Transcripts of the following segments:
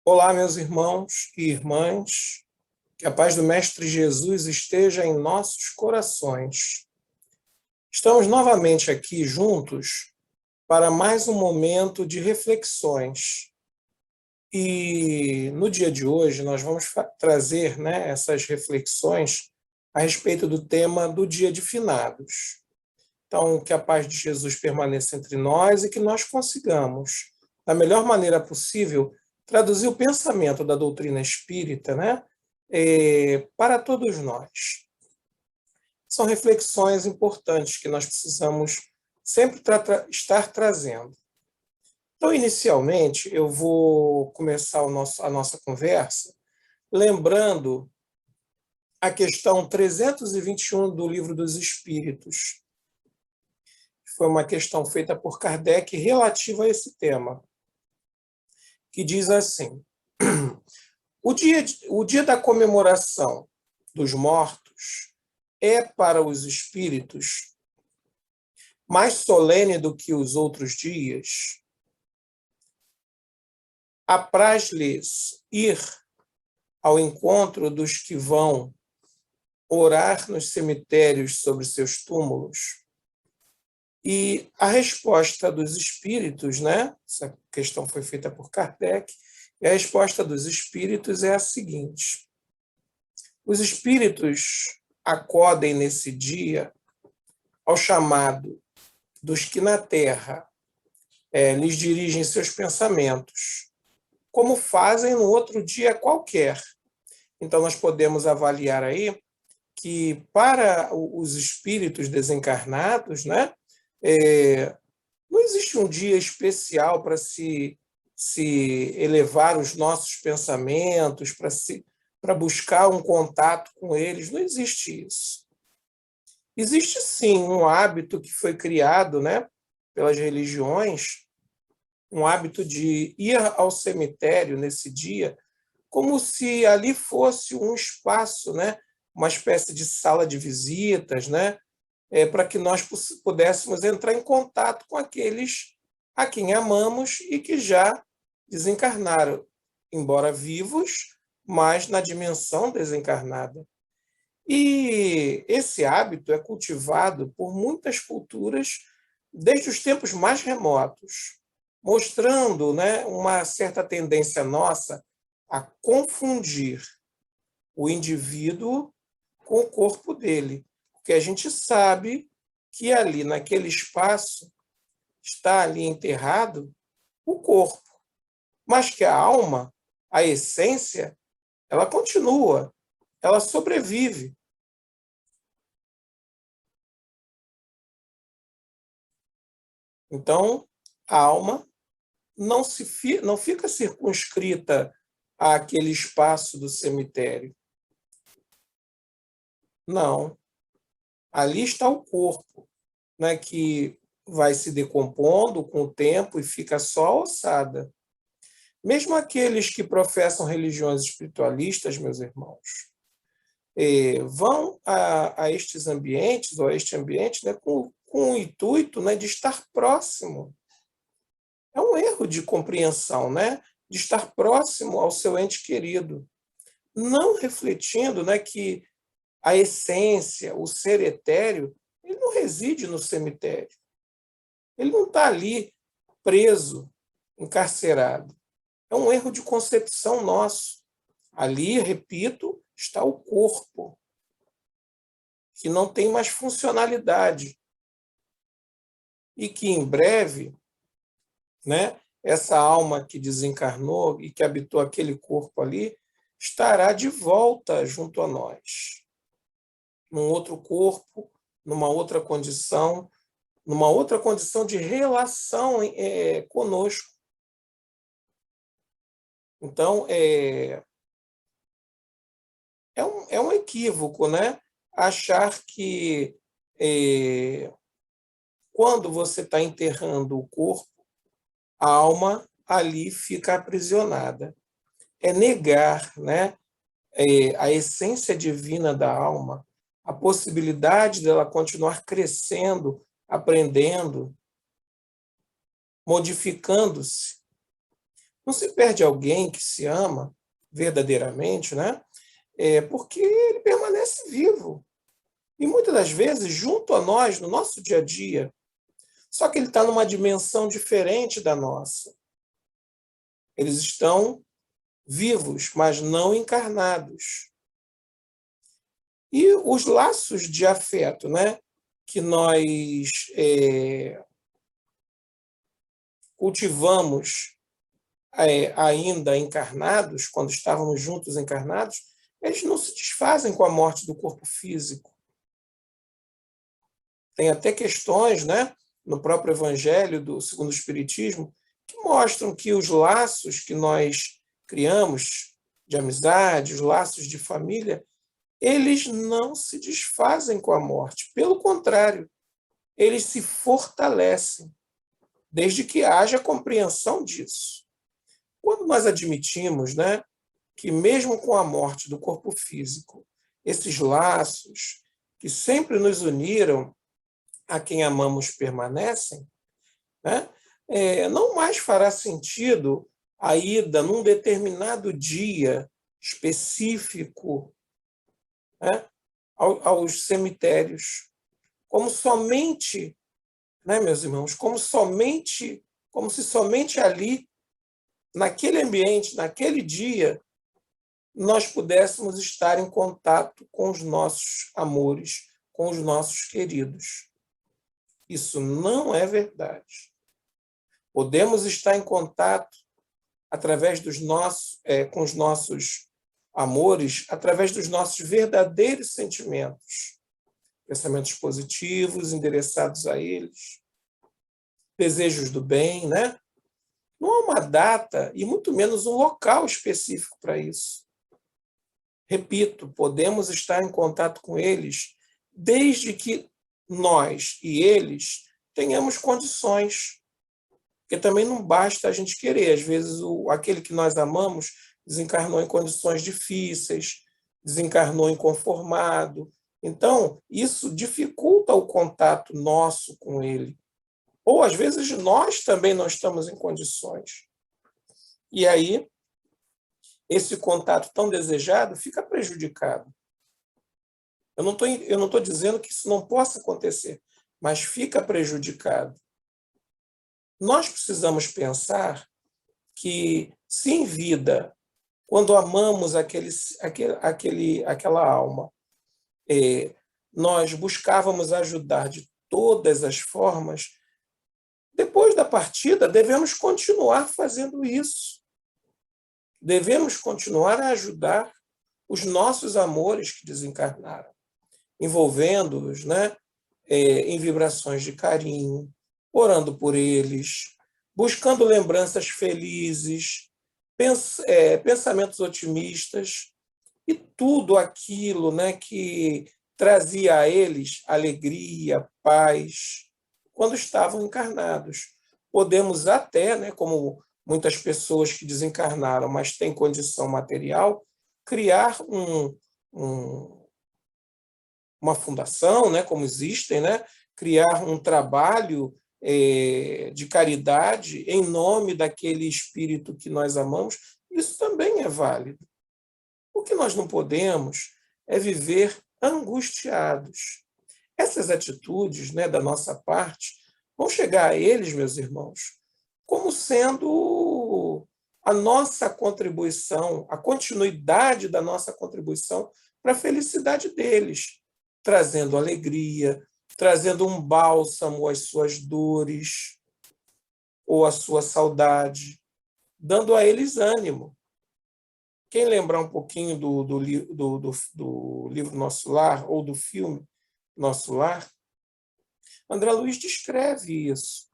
Olá, meus irmãos e irmãs, que a paz do Mestre Jesus esteja em nossos corações. Estamos novamente aqui juntos para mais um momento de reflexões. E no dia de hoje nós vamos trazer essas reflexões a respeito do tema do Dia de Finados. Então, que a paz de Jesus permaneça entre nós e que nós consigamos, da melhor maneira possível, traduzir o pensamento da doutrina espírita, para todos nós. São reflexões importantes que nós precisamos sempre estar trazendo. Então, inicialmente, eu vou começar a nossa conversa lembrando a questão 321 do Livro dos Espíritos. Foi uma questão feita por Kardec relativa a esse tema, que diz assim: o dia da comemoração dos mortos é para os espíritos mais solene do que os outros dias. Apraz-lhes ir ao encontro dos que vão orar nos cemitérios sobre seus túmulos. E a resposta dos espíritos, essa questão foi feita por Kardec, e a resposta dos espíritos é a seguinte: os espíritos acodem nesse dia ao chamado dos que na terra lhes dirigem seus pensamentos, como fazem no outro dia qualquer. Então, nós podemos avaliar aí que para os espíritos desencarnados, não existe um dia especial para se elevar os nossos pensamentos, para buscar um contato com eles. Não existe isso. Existe, sim, um hábito que foi criado pelas religiões, um hábito de ir ao cemitério nesse dia, como se ali fosse um espaço, uma espécie de sala de visitas, para que nós pudéssemos entrar em contato com aqueles a quem amamos e que já desencarnaram, embora vivos, mas na dimensão desencarnada. E esse hábito é cultivado por muitas culturas desde os tempos mais remotos, mostrando uma certa tendência nossa a confundir o indivíduo com o corpo dele. Porque a gente sabe que ali, naquele espaço, está ali enterrado o corpo, mas que a alma, a essência, ela continua, ela sobrevive. Então, a alma não fica circunscrita àquele espaço do cemitério. Não. Ali está o corpo, que vai se decompondo com o tempo e fica só a ossada. Mesmo aqueles que professam religiões espiritualistas, meus irmãos, vão a estes ambientes, ou a este ambiente, com o intuito de estar próximo. É um erro de compreensão, de estar próximo ao seu ente querido, não refletindo que a essência, o ser etéreo, ele não reside no cemitério. Ele não está ali preso, encarcerado. É um erro de concepção nosso. Ali, repito, está o corpo, que não tem mais funcionalidade. E que em breve, essa alma que desencarnou e que habitou aquele corpo ali, estará de volta junto a nós. Num outro corpo, numa outra condição de relação conosco. Então, é um equívoco, achar que quando você está enterrando o corpo, a alma ali fica aprisionada. É negar a essência divina da alma, a possibilidade dela continuar crescendo, aprendendo, modificando-se. Não se perde alguém que se ama verdadeiramente, né? Porque ele permanece vivo. E muitas das vezes, junto a nós, no nosso dia a dia, só que ele está numa dimensão diferente da nossa. Eles estão vivos, mas não encarnados. E os laços de afeto, né, que nós cultivamos ainda encarnados, quando estávamos juntos encarnados, eles não se desfazem com a morte do corpo físico. Tem até questões, né, no próprio Evangelho segundo o Espiritismo, que mostram que os laços que nós criamos de amizade, os laços de família, eles não se desfazem com a morte. Pelo contrário, eles se fortalecem, desde que haja compreensão disso. Quando nós admitimos, né, que mesmo com a morte do corpo físico, esses laços que sempre nos uniram a quem amamos permanecem, né, não mais fará sentido a ida num determinado dia específico, né, aos cemitérios, como somente, né, meus irmãos, como se somente ali, naquele ambiente, naquele dia, nós pudéssemos estar em contato com os nossos amores, com os nossos queridos. Isso não é verdade. Podemos estar em contato através com os nossos amores, através dos nossos verdadeiros sentimentos, pensamentos positivos endereçados a eles, desejos do bem, né? Não há uma data e muito menos um local específico para isso. Repito, podemos estar em contato com eles desde que nós e eles tenhamos condições. Porque também não basta a gente querer. Às vezes, aquele que nós amamos desencarnou em condições difíceis, desencarnou inconformado. Então, isso dificulta o contato nosso com ele. Ou, às vezes, nós também não estamos em condições. E aí, esse contato tão desejado fica prejudicado. Eu não estou dizendo que isso não possa acontecer, mas fica prejudicado. Nós precisamos pensar que, se em vida, quando amamos aquela alma, nós buscávamos ajudar de todas as formas, depois da partida, devemos continuar fazendo isso. Devemos continuar a ajudar os nossos amores que desencarnaram, envolvendo-os, né, em vibrações de carinho, orando por eles, buscando lembranças felizes, pensamentos otimistas e tudo aquilo, né, que trazia a eles alegria, paz, quando estavam encarnados. Podemos até, né, como muitas pessoas que desencarnaram, mas têm condição material, criar uma fundação, né, como existem, né, criar um trabalho de caridade em nome daquele espírito que nós amamos, isso também é válido. O que nós não podemos é viver angustiados. Essas atitudes, né, da nossa parte vão chegar a eles, meus irmãos, como sendo a nossa contribuição, a continuidade da nossa contribuição para a felicidade deles, trazendo alegria, trazendo um bálsamo às suas dores ou à sua saudade, dando a eles ânimo. Quem lembrar um pouquinho do livro Nosso Lar, ou do filme Nosso Lar, André Luiz descreve isso,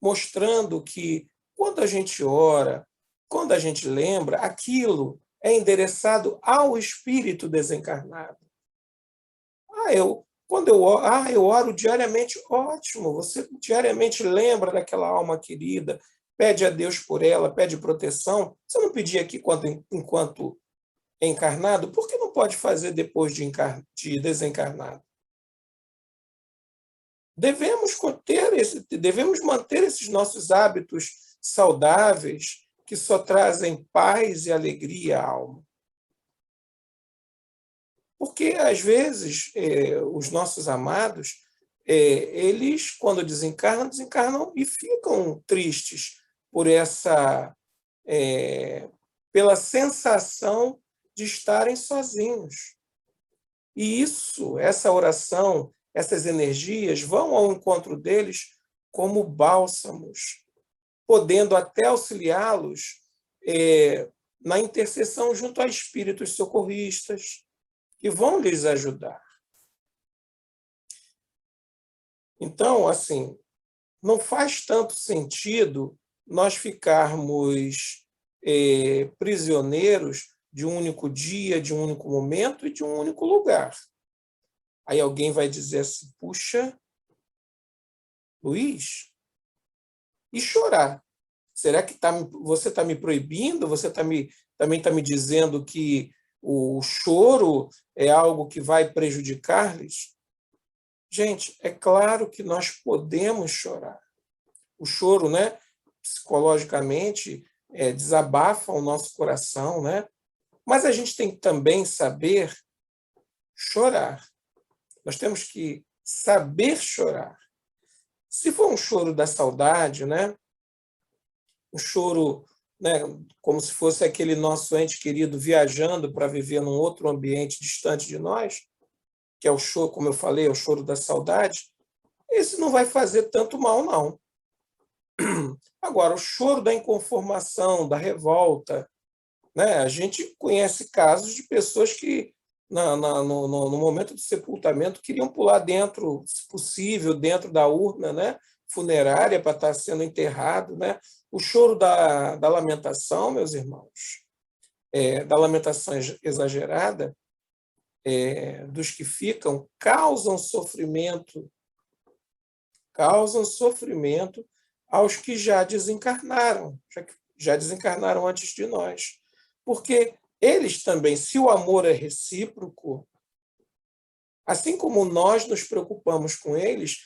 mostrando que quando a gente ora, quando a gente lembra, aquilo é endereçado ao espírito desencarnado. Eu oro diariamente, ótimo, você diariamente lembra daquela alma querida, pede a Deus por ela, pede proteção. Você não pedia aqui enquanto encarnado, por que não pode fazer depois de desencarnado? Devemos manter esses nossos hábitos saudáveis, que só trazem paz e alegria à alma. Porque, às vezes, os nossos amados, eles, quando desencarnam, desencarnam e ficam tristes por pela sensação de estarem sozinhos. E essa oração, essas energias vão ao encontro deles como bálsamos, podendo até auxiliá-los na intercessão junto a espíritos socorristas, que vão lhes ajudar. Então, assim, não faz tanto sentido nós ficarmos prisioneiros de um único dia, de um único momento e de um único lugar. Aí alguém vai dizer assim, puxa, Luiz, e chorar? Será que você está me proibindo? Você também está me dizendo que o choro é algo que vai prejudicar-lhes? Gente, é claro que nós podemos chorar. O choro, né, psicologicamente, desabafa o nosso coração, né? Mas a gente tem que também saber chorar. Nós temos que saber chorar. Se for um choro da saudade, né, um choro, né, como se fosse aquele nosso ente querido viajando para viver num outro ambiente distante de nós, que é o choro, como eu falei, é o choro da saudade, esse não vai fazer tanto mal, não. Agora, o choro da inconformação, da revolta, né? A gente conhece casos de pessoas que, no momento do sepultamento, queriam pular dentro, se possível, dentro da urna, né, funerária para estar sendo enterrado, né? O choro da lamentação, meus irmãos, da lamentação exagerada, dos que ficam, causam sofrimento aos que já desencarnaram antes de nós. Porque eles também, se o amor é recíproco, assim como nós nos preocupamos com eles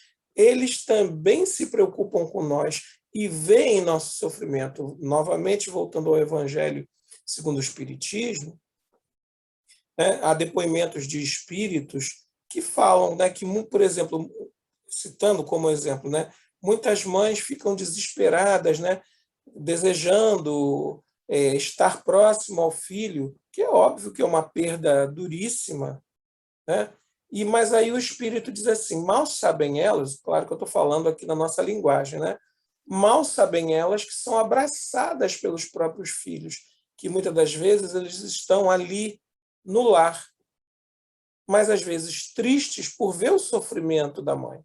também se preocupam com nós e veem nosso sofrimento. Novamente, voltando ao Evangelho segundo o Espiritismo, né, há depoimentos de espíritos que falam, né, que, por exemplo, citando como exemplo, né, muitas mães ficam desesperadas, né, desejando estar próximo ao filho, que é óbvio que é uma perda duríssima, né? Mas aí o espírito diz assim, mal sabem elas, claro que eu estou falando aqui na nossa linguagem, né? Mal sabem elas que são abraçadas pelos próprios filhos, que muitas das vezes eles estão ali no lar, mas às vezes tristes por ver o sofrimento da mãe.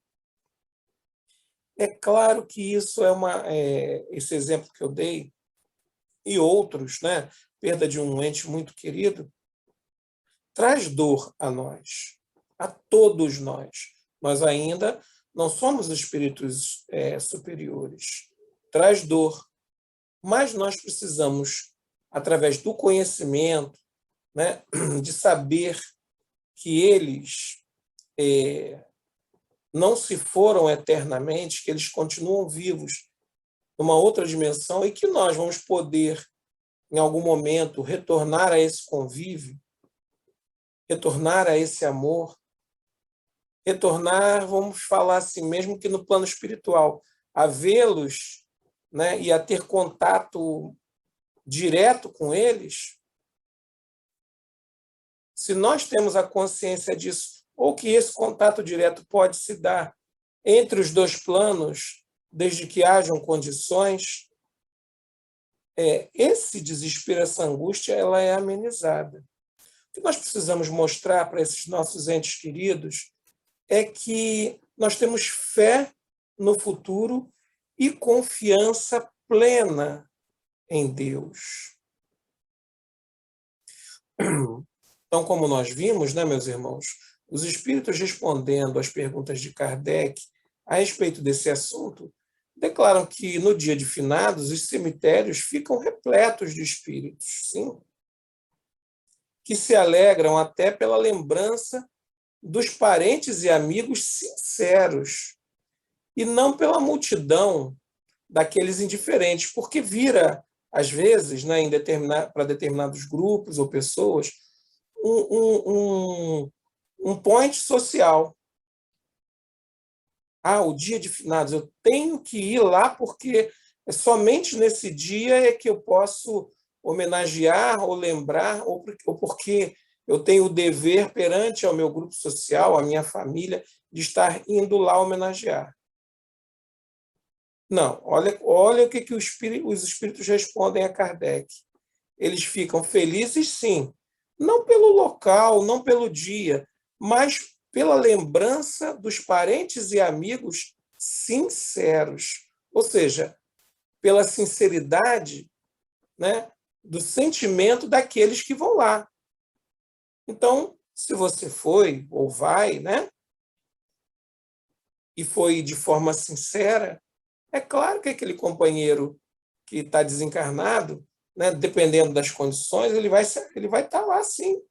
É claro que isso esse exemplo que eu dei, e outros, né? Perda de um ente muito querido, traz dor a nós, a todos nós. Nós ainda não somos espíritos superiores. Traz dor, mas nós precisamos, através do conhecimento, né, de saber que eles não se foram eternamente, que eles continuam vivos numa outra dimensão e que nós vamos poder, em algum momento, retornar a esse convívio, retornar a esse amor, retornar, vamos falar assim, mesmo que no plano espiritual, a vê-los, né, e a ter contato direto com eles. Se nós temos a consciência disso, ou que esse contato direto pode se dar entre os dois planos, desde que hajam condições, esse desespero, essa angústia, ela é amenizada. O que nós precisamos mostrar para esses nossos entes queridos é que nós temos fé no futuro e confiança plena em Deus. Então, como nós vimos, né, meus irmãos, os espíritos respondendo às perguntas de Kardec a respeito desse assunto, declaram que no dia de finados os cemitérios ficam repletos de espíritos, sim, que se alegram até pela lembrança dos parentes e amigos sinceros, e não pela multidão daqueles indiferentes, porque vira, às vezes, né, para determinados grupos ou pessoas, um point social. O dia de finados, eu tenho que ir lá porque somente nesse dia é que eu posso homenagear ou lembrar, ou porque eu tenho o dever perante ao meu grupo social, à minha família, de estar indo lá homenagear. Não, olha o que os espíritos respondem a Kardec. Eles ficam felizes, sim, não pelo local, não pelo dia, mas pela lembrança dos parentes e amigos sinceros. Ou seja, pela sinceridade, né, do sentimento daqueles que vão lá. Então, se você foi ou vai, né, e foi de forma sincera, é claro que aquele companheiro que está desencarnado, né, dependendo das condições, ele vai estar lá, sim.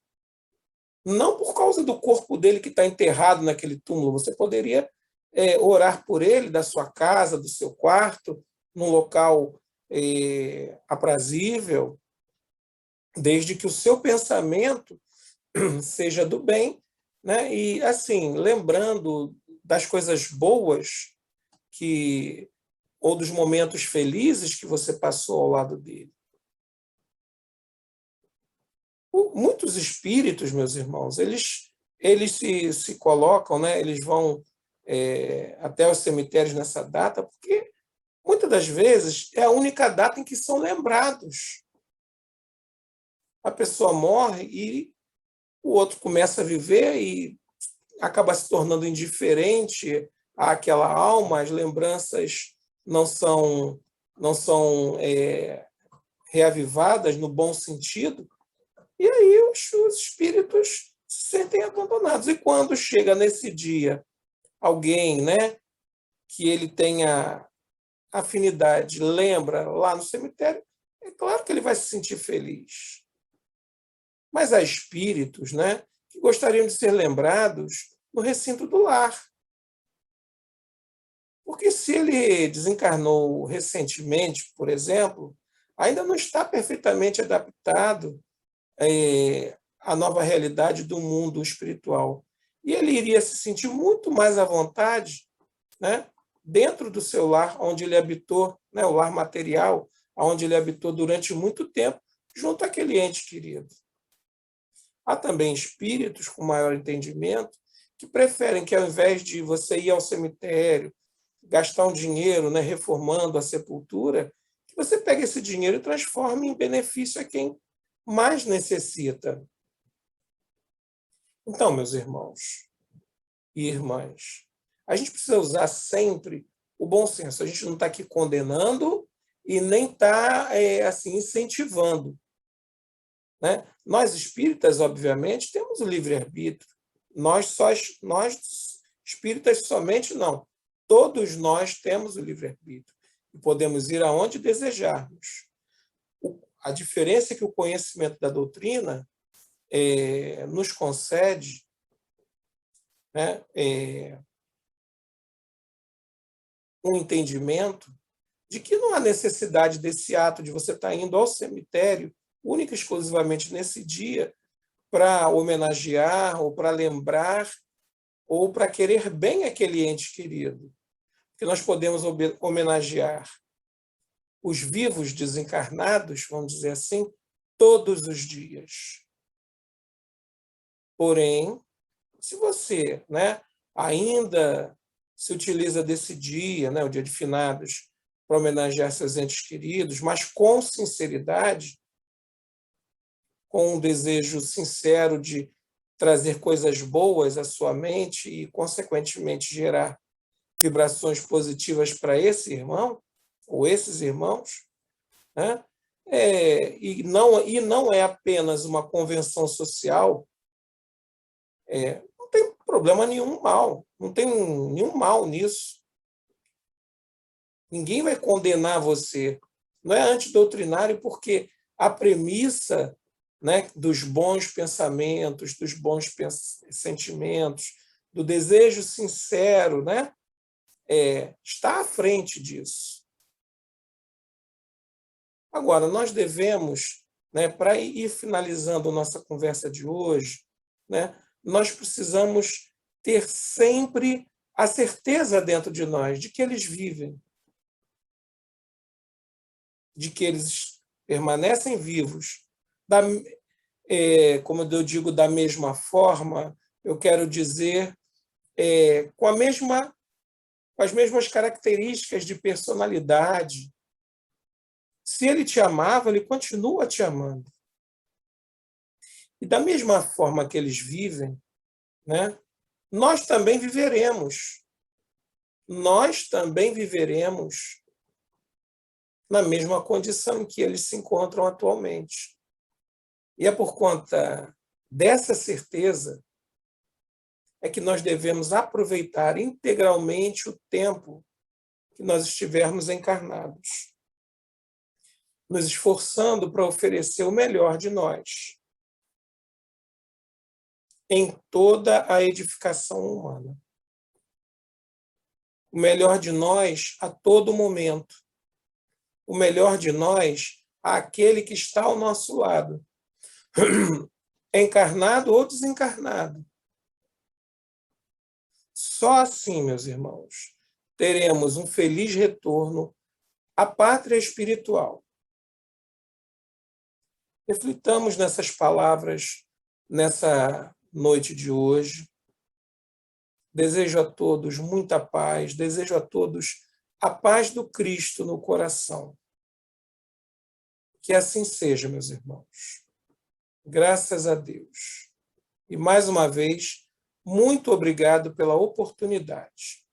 Não por causa do corpo dele que está enterrado naquele túmulo. Você poderia orar por ele da sua casa, do seu quarto, num local aprazível, desde que o seu pensamento seja do bem, né? E assim, lembrando das coisas boas que ou dos momentos felizes que você passou ao lado dele. Muitos espíritos, meus irmãos, eles se colocam, né? Eles vão até os cemitérios nessa data, porque muitas das vezes é a única data em que são lembrados. A pessoa morre e o outro começa a viver e acaba se tornando indiferente àquela alma, as lembranças não são reavivadas no bom sentido, e aí os espíritos se sentem abandonados. E quando chega nesse dia alguém, né, que ele tenha afinidade, lembra lá no cemitério, é claro que ele vai se sentir feliz. Mas há espíritos, né, que gostariam de ser lembrados no recinto do lar. Porque se ele desencarnou recentemente, por exemplo, ainda não está perfeitamente adaptado à nova realidade do mundo espiritual. E ele iria se sentir muito mais à vontade, né, dentro do seu lar, onde ele habitou, né, o lar material, onde ele habitou durante muito tempo, junto àquele ente querido. Há também espíritos com maior entendimento que preferem que, ao invés de você ir ao cemitério, gastar um dinheiro, né, reformando a sepultura, que você pegue esse dinheiro e transforme em benefício a quem mais necessita. Então, meus irmãos e irmãs, a gente precisa usar sempre o bom senso. A gente não está aqui condenando e nem está assim, incentivando. Né? Nós espíritas, obviamente, temos o livre-arbítrio. Nós espíritas somente não. Todos nós temos o livre-arbítrio e podemos ir aonde desejarmos. A diferença é que o conhecimento da doutrina nos concede, né, um entendimento de que não há necessidade desse ato de você estar indo ao cemitério única e exclusivamente nesse dia para homenagear ou para lembrar ou para querer bem aquele ente querido. Porque nós podemos homenagear os vivos desencarnados, vamos dizer assim, todos os dias. Porém, se você, né, ainda se utiliza desse dia, né, o dia de finados, para homenagear seus entes queridos, mas com sinceridade, com um desejo sincero de trazer coisas boas à sua mente e, consequentemente, gerar vibrações positivas para esse irmão ou esses irmãos, né? E não é apenas uma convenção social, não tem problema nenhum mal, não tem nenhum mal nisso. Ninguém vai condenar você. Não é antidoutrinário porque a premissa, né, dos bons pensamentos, dos bons sentimentos, do desejo sincero, né, está à frente disso. Agora, nós devemos, né, para ir finalizando nossa conversa de hoje, né, nós precisamos ter sempre a certeza dentro de nós de que eles vivem, de que eles permanecem vivos. Como eu digo, da mesma forma, eu quero dizer com as mesmas características de personalidade. Se ele te amava, ele continua te amando. E da mesma forma que eles vivem, né, nós também viveremos. Nós também viveremos na mesma condição em que eles se encontram atualmente. E é por conta dessa certeza é que nós devemos aproveitar integralmente o tempo que nós estivermos encarnados, nos esforçando para oferecer o melhor de nós em toda a edificação humana. O melhor de nós a todo momento. O melhor de nós àquele que está ao nosso lado, encarnado ou desencarnado. Só assim, meus irmãos, teremos um feliz retorno à pátria espiritual. Reflitamos nessas palavras nessa noite de hoje. Desejo a todos muita paz, desejo a todos a paz do Cristo no coração. Que assim seja, meus irmãos. Graças a Deus. E mais uma vez, muito obrigado pela oportunidade.